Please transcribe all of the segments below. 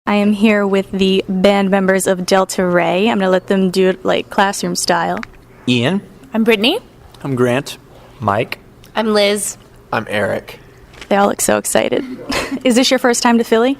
I am here with the band members of Delta Ray. I'm going to let them do it like classroom style. Ian. I'm Brittany. I'm Grant. Mike. I'm Liz. I'm Eric. They all look so excited. Is this your first time to Philly?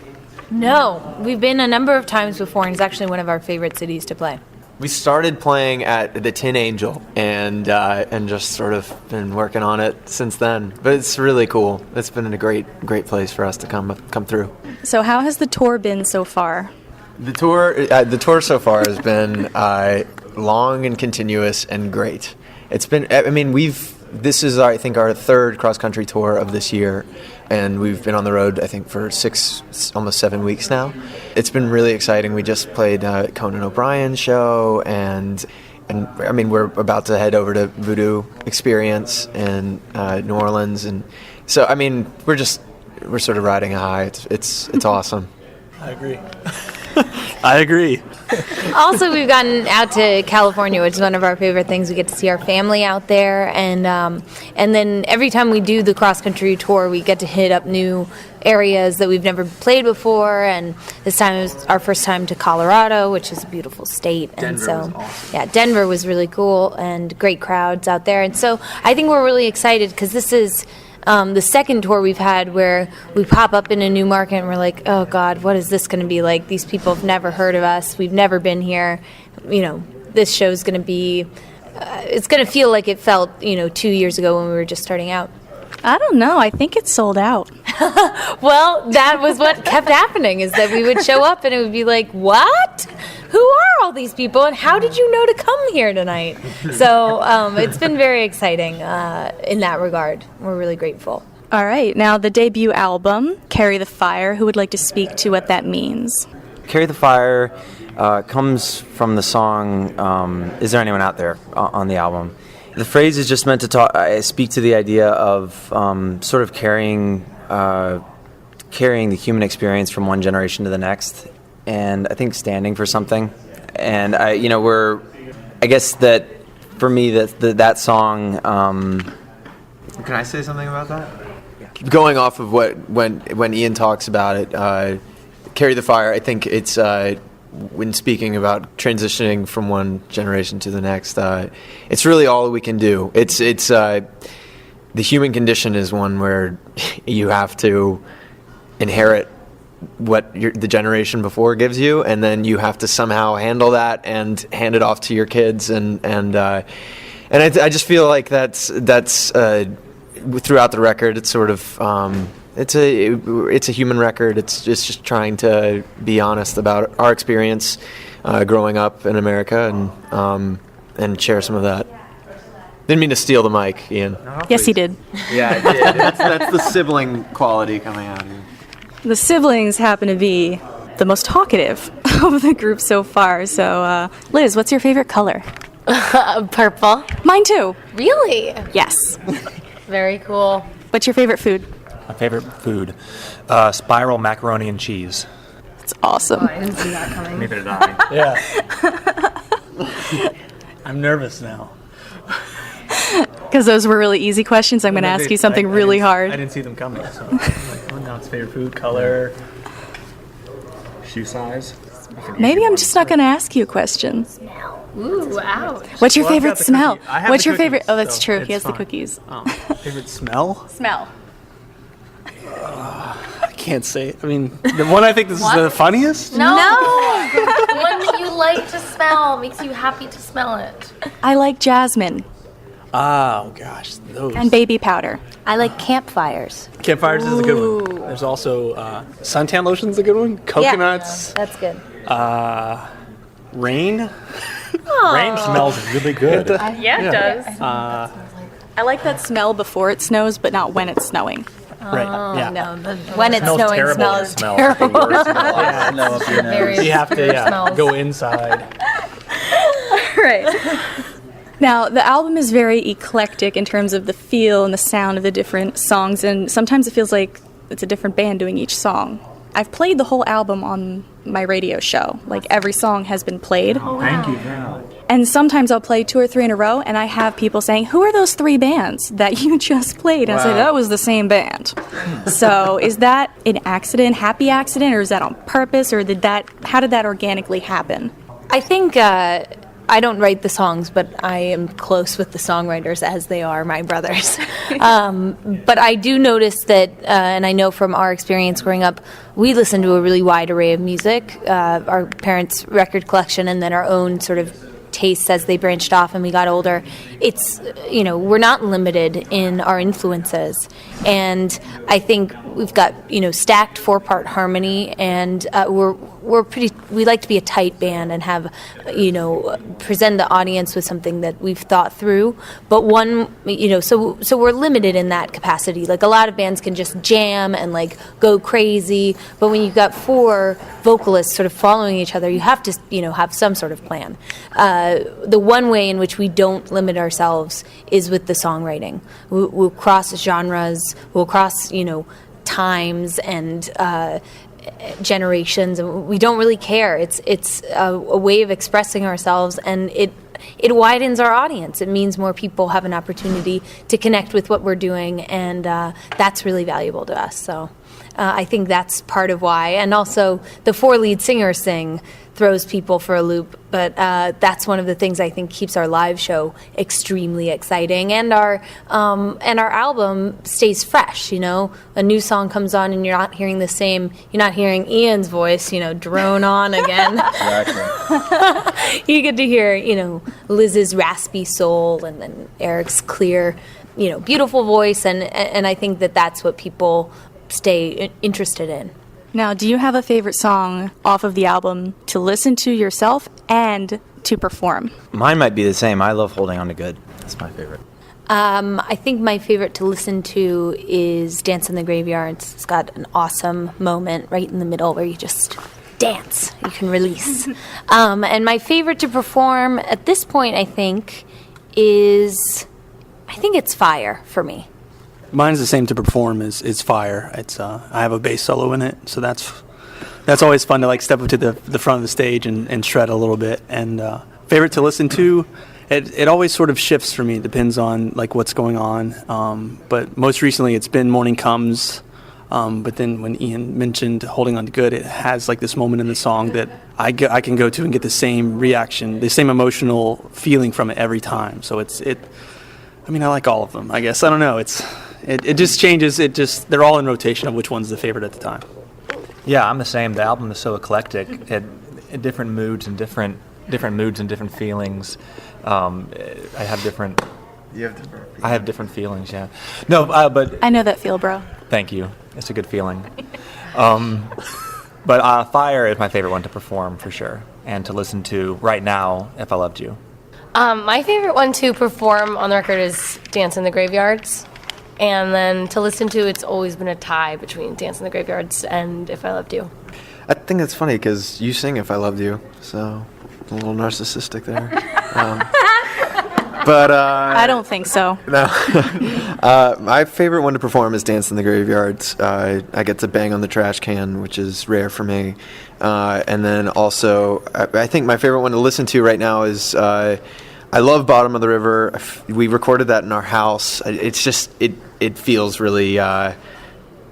No, we've been a number of times before, and it's actually one of our favorite cities to play. We started playing at the Tin Angel and just sort of been working on it since then. But it's really cool. It's been a great place for us to come through. So how has the tour been so far? The tour so far has been long and continuous and great. It's been. I mean, this is I think our third cross country tour of this year, and we've been on the road I think for 6, almost 7 weeks now. It's been really exciting. We just played Conan O'Brien's show, and I mean we're about to head over to Voodoo Experience in New Orleans, and so I mean we're sort of riding a high. It's awesome. I agree. I agree. Also, we've gotten out to California, which is one of our favorite things. We get to see our family out there, and then every time we do the cross-country tour, we get to hit up new areas that we've never played before, and this time it was our first time to Colorado, which is a beautiful state. Denver was awesome. Yeah, Denver was really cool, and great crowds out there. And so I think we're really excited because this is the second tour we've had where we pop up in a new market and we're like, oh God, what is this going to be like? These people have never heard of us. We've never been here. You know, this show's going to be, it's going to feel like it felt, 2 years ago when we were just starting out. I don't know. I think it's sold out. Well, that was what kept happening, is that we would show up and it would be like, what? Who are all these people and how did you know to come here tonight? So it's been very exciting in that regard. We're really grateful. All right. Now, the debut album, Carry the Fire. Who would like to speak to what that means? Carry the Fire comes from the song Is There Anyone Out There on the album. The phrase is just meant to speak to the idea of sort of carrying the human experience from one generation to the next, and I think standing for something. And I guess that for me that song. Can I say something about that? Yeah. Going off of when Ian talks about it, Carry the Fire. I think it's. When speaking about transitioning from one generation to the next, it's really all we can do. It's the human condition is one where you have to inherit what the generation before gives you, and then you have to somehow handle that and hand it off to your kids, and I just feel like that's throughout the record. It's sort of. It's a human record. It's just trying to be honest about our experience growing up in America and share some of that. Didn't mean to steal the mic, Ian. No, yes, he did. Yeah, I did. That's the sibling quality coming out here. The siblings happen to be the most talkative of the group so far. So, Liz, what's your favorite color? Purple. Mine too. Really? Yes. Very cool. What's your favorite food? My favorite food, spiral macaroni and cheese. It's awesome. Oh, I didn't see that coming. Neither did I. Yeah. I'm nervous now. Because those were really easy questions. I'm going to ask you something really hard. I didn't see them coming. So I'm like, oh, now it's favorite food, color, shoe size. Maybe I'm just not going to ask you a question. Ooh, ouch. What's your favorite smell? What's your cookies, favorite? Oh, that's so true. He has fine. the cookies. Oh, favorite smell? Smell. I can't say. I mean, the one I think this is the funniest. No. The one that you like to smell makes you happy to smell it. I like jasmine Oh gosh, those. and baby powder. I like campfires. Campfires is a good one. There's also suntan lotion's a good one. Coconuts. That's good. Rain. Rain smells really good. Yeah, it does. I like that smell before it snows, but not when it's snowing. Right. Yeah. No, when it's Smells snowing, terrible. smells Smells terrible. You have to go inside. Right. Now, the album is very eclectic in terms of the feel and the sound of the different songs, and sometimes it feels like it's a different band doing each song. I've played the whole album on my radio show. Like, every song has been played. Thank you very much. And sometimes I'll play 2 or 3 in a row, and I have people saying, "Who are those 3 bands that you just played?" And I say, "That was the same band." So is that an accident, happy accident, or is that on purpose, or how did that organically happen? I think I don't write the songs, but I am close with the songwriters as they are my brothers. But I do notice that, and I know from our experience growing up, we listen to a really wide array of music, our parents' record collection, and then our own sort of tastes as they branched off and we got older. It's, we're not limited in our influences. And I think we've got, stacked 4-part harmony, and we like to be a tight band and have, present the audience with something that we've thought through. But so we're limited in that capacity. Like, a lot of bands can just jam and go crazy, but when you've got 4 vocalists sort of following each other, you have to, have some sort of plan. The one way in which we don't limit ourselves is with the songwriting. We'll cross genres, we'll cross, times and generations, and we don't really care. It's a way of expressing ourselves, and it widens our audience. It means more people have an opportunity to connect with what we're doing, and that's really valuable to us. So I think that's part of why. And also the 4 lead singers sing throws people for a loop, but that's one of the things I think keeps our live show extremely exciting, and our album stays fresh. A new song comes on and you're not hearing you're not hearing Ian's voice, drone on again. Exactly. You get to hear, Liz's raspy soul, and then Eric's clear, beautiful voice, and I think that's what people stay interested in. Now, do you have a favorite song off of the album to listen to yourself and to perform? Mine might be the same. I love Holding On to Good. That's my favorite. I think my favorite to listen to is Dance in the Graveyards. It's got an awesome moment right in the middle where you just dance. You can release. And my favorite to perform at this point, I think it's Fire for me. Mine's the same to perform is Fire. It's I have a bass solo in it, so that's always fun to step up to the front of the stage and shred a little bit. And favorite to listen to, it always sort of shifts for me. It depends on what's going on. But most recently it's been Morning Comes. But then when Ian mentioned Holding On to Good, it has this moment in the song that I can go to and get the same reaction, the same emotional feeling from it every time. So I like all of them, I guess. I don't know. It just changes. They're all in rotation of which one's the favorite at the time. Yeah, I'm the same. The album is so eclectic. At different moods and different moods and different feelings. I have different feelings. Yeah. No, but I know that feel, bro. Thank you. It's a good feeling. But Fire is my favorite one to perform for sure, and to listen to right now. If I Loved You. My favorite one to perform on the record is Dance in the Graveyards. And then to listen to, it's always been a tie between Dance in the Graveyards and If I Loved You. I think it's funny because you sing If I Loved You, so a little narcissistic there. But I don't think so. No. My favorite one to perform is Dance in the Graveyards. I get to bang on the trash can, which is rare for me. And then also, I think my favorite one to listen to right now is I love Bottom of the River. We recorded that in our house. It's just it feels really.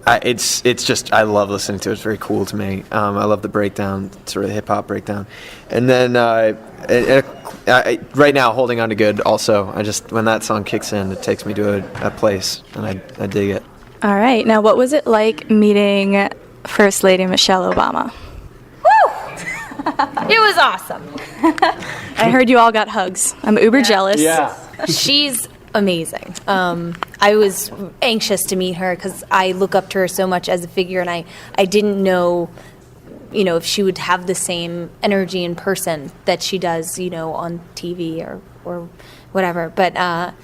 It's just I love listening to it. It's very cool to me. I love the breakdown, sort of hip hop breakdown, and then right now Holding On to Good. Also, when that song kicks in, it takes me to a place, and I dig it. All right. Now, what was it like meeting First Lady Michelle Obama? It was awesome. I heard you all got hugs. I'm uber jealous. Yeah. She's amazing. I was anxious to meet her because I look up to her so much as a figure, and I didn't know, if she would have the same energy in person that she does, on TV or whatever. But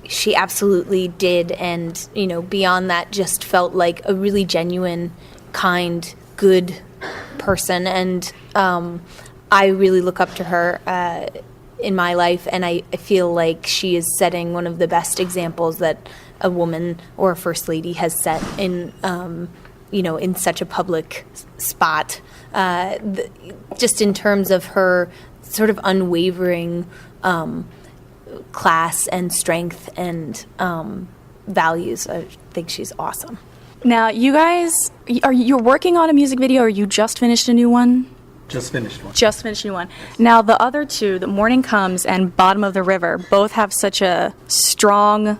she absolutely did, and beyond that, just felt like a really genuine, kind, good person, and I really look up to her in my life, and I feel like she is setting one of the best examples that a woman or a first lady has set in in such a public spot, just in terms of her sort of unwavering class and strength and values. I think she's awesome. Now, you guys, you're working on a music video, or you just finished a new one? Just finished one. Just finished a new one. Now, the other two, The Morning Comes and Bottom of the River, both have such a strong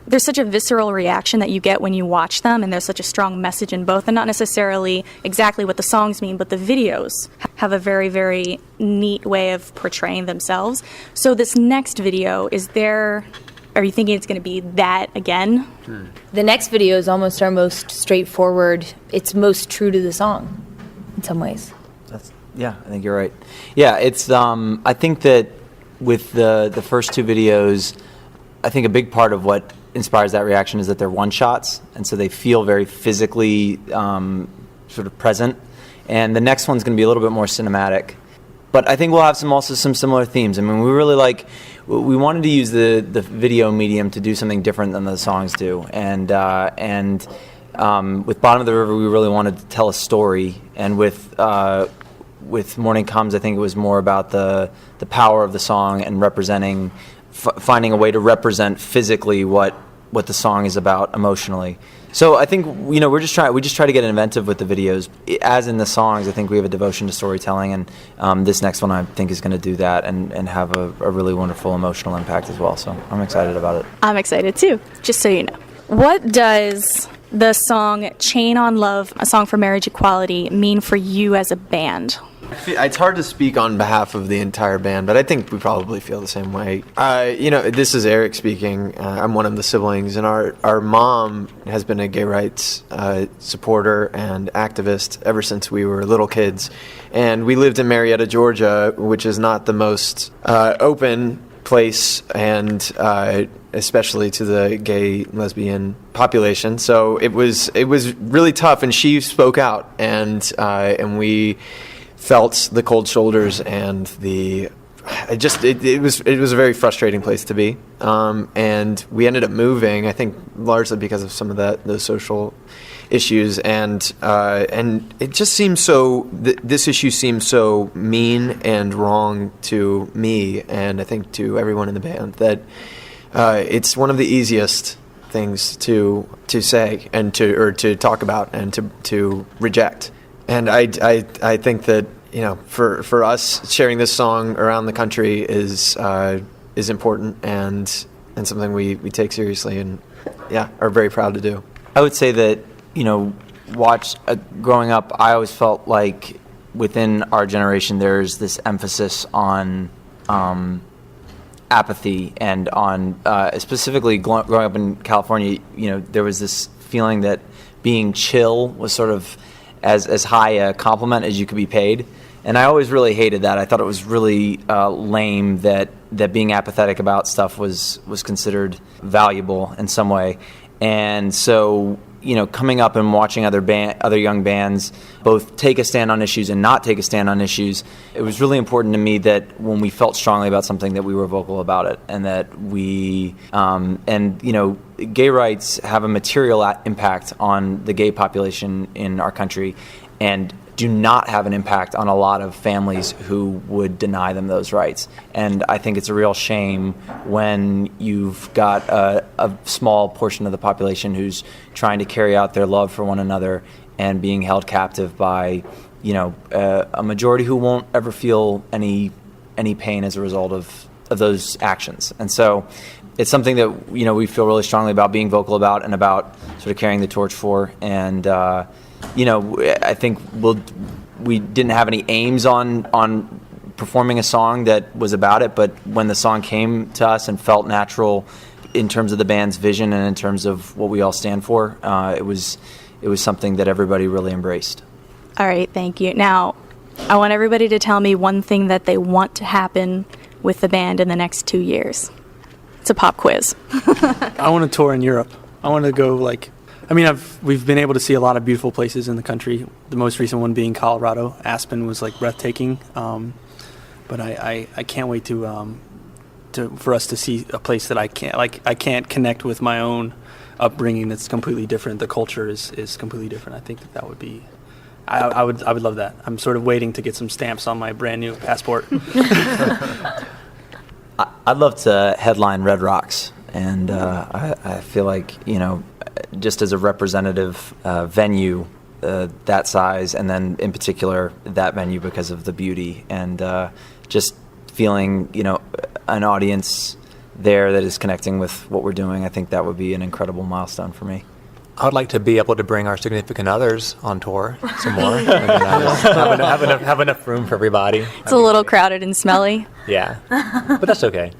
there's such a visceral reaction that you get when you watch them, and there's such a strong message in both, and not necessarily exactly what the songs mean, but the videos have a very, very neat way of portraying themselves. So this next video, are you thinking it's going to be that again? The next video is almost our most straightforward. It's most true to the song in some ways. Yeah, I think you're right. Yeah, it's. I think that with the first two videos, I think a big part of what inspires that reaction is that they're one shots, and so they feel very physically sort of present. And the next one's going to be a little bit more cinematic, but I think we'll have some similar themes. I mean, we wanted to use the video medium to do something different than the songs do, and with Bottom of the River, we really wanted to tell a story, and with Morning Comes, I think it was more about the power of the song and representing, finding a way to represent physically what the song is about emotionally. So I think we just try to get inventive with the videos, as in the songs. I think we have a devotion to storytelling, and this next one I think is going to do that and have a really wonderful emotional impact as well. So I'm excited about it. I'm excited too, just so you know. What does the song Chain on Love, a song for marriage equality, mean for you as a band? It's hard to speak on behalf of the entire band, but I think we probably feel the same way. This is Eric speaking. I'm one of the siblings, and our mom has been a gay rights supporter and activist ever since we were little kids. And we lived in Marietta, Georgia, which is not the most open place, and especially to the gay lesbian population. So it was really tough, and she spoke out, and we felt the cold shoulders, and it was a very frustrating place to be, and we ended up moving, I think largely because of some of those social issues, and it just seems this issue seems so mean and wrong to me, and I think to everyone in the band, that it's one of the easiest things to say and to talk about and to reject. And I think that, for us, sharing this song around the country is important and something we take seriously and are very proud to do. I would say that growing up, I always felt like within our generation there's this emphasis on apathy, and on specifically growing up in California, there was this feeling that being chill was sort of as high a compliment as you could be paid. And I always really hated that. I thought it was really lame that being apathetic about stuff was considered valuable in some way. And so, coming up and watching other young bands both take a stand on issues and not take a stand on issues, it was really important to me that when we felt strongly about something, that we were vocal about it, and that we gay rights have a material impact on the gay population in our country, and do not have an impact on a lot of families who would deny them those rights. And I think it's a real shame when you've got a small portion of the population who's trying to carry out their love for one another and being held captive by, a majority who won't ever feel any pain as a result of those actions. And so it's something that, we feel really strongly about being vocal about and about sort of carrying the torch for. And, I think we didn't have any aims on performing a song that was about it, but when the song came to us and felt natural in terms of the band's vision and in terms of what we all stand for, it was something that everybody really embraced. All right, thank you. Now, I want everybody to tell me one thing that they want to happen with the band in the next 2 years. It's a pop quiz. I want to tour in Europe. I want to go we've been able to see a lot of beautiful places in the country. The most recent one being Colorado. Aspen was breathtaking. But I can't wait for us to see a place that I can't connect with my own upbringing. That's completely different. The culture is completely different. I think that would be I would love that. I'm sort of waiting to get some stamps on my brand new passport. I'd love to headline Red Rocks, and I feel like, just as a representative venue that size, and then in particular that venue because of the beauty and just feeling, an audience there that is connecting with what we're doing. I think that would be an incredible milestone for me. I would like to be able to bring our significant others on tour some more. have enough room for everybody. It's a little crowded and smelly. Yeah, but that's okay.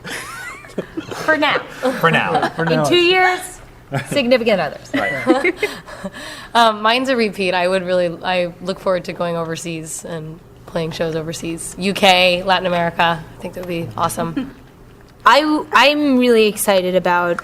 For now. For now. In 2 years, significant others. Right. Mine's a repeat. I look forward to going overseas and playing shows overseas. UK, Latin America. I think that would be awesome. I'm really excited about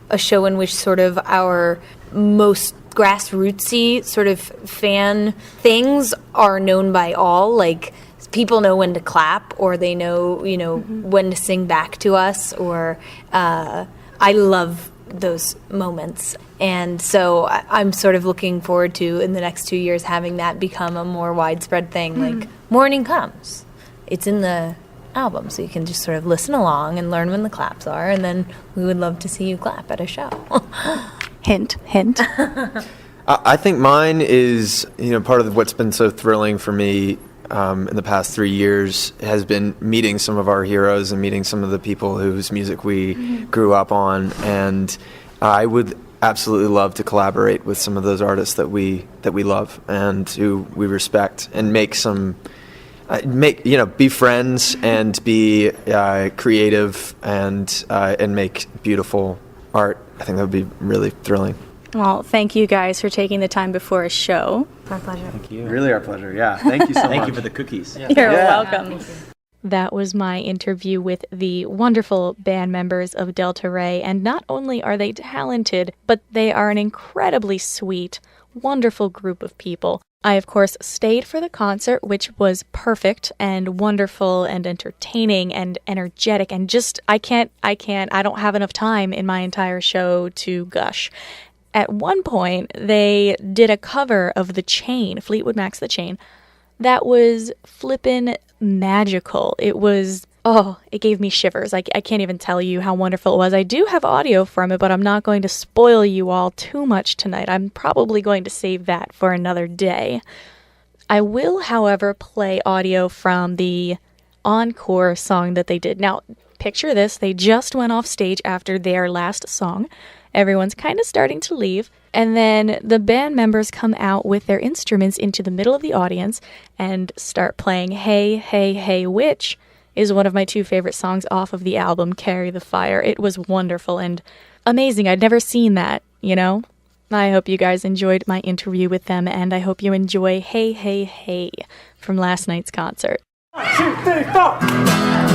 a show in which sort of our most grassrootsy sort of fan things are known by all. Like, people know when to clap, or they know, when to sing back to us, or I love those moments. And so I'm sort of looking forward to, in the next 2 years, having that become a more widespread thing. Like, Morning Comes. It's in the album, so you can just sort of listen along and learn when the claps are, and then we would love to see you clap at a show. Hint, hint. I think mine is, part of what's been so thrilling for me in the past 3 years has been meeting some of our heroes and meeting some of the people whose music we grew up on, and I would absolutely love to collaborate with some of those artists that we love and who we respect, and make some be friends and be creative and make beautiful art. I think that would be really thrilling. Well, thank you guys for taking the time before a show. My pleasure. Thank you. Really our pleasure, yeah. Thank you so much. Thank you for the cookies. You're welcome. That was my interview with the wonderful band members of Delta Ray, and not only are they talented, but they are an incredibly sweet, wonderful group of people. I, of course, stayed for the concert, which was perfect and wonderful and entertaining and energetic, and just, I don't have enough time in my entire show to gush. At one point, they did a cover of The Chain, Fleetwood Mac's The Chain. That was flippin' magical. It was, it gave me shivers. I can't even tell you how wonderful it was. I do have audio from it, but I'm not going to spoil you all too much tonight. I'm probably going to save that for another day. I will, however, play audio from the encore song that they did. Now, picture this. They just went off stage after their last song. Everyone's kind of starting to leave. And then the band members come out with their instruments into the middle of the audience and start playing Hey, Hey, Hey, which is one of my two favorite songs off of the album, Carry the Fire. It was wonderful and amazing. I'd never seen that, I hope you guys enjoyed my interview with them, and I hope you enjoy Hey, Hey, Hey from last night's concert. 1, 2, 3, 4.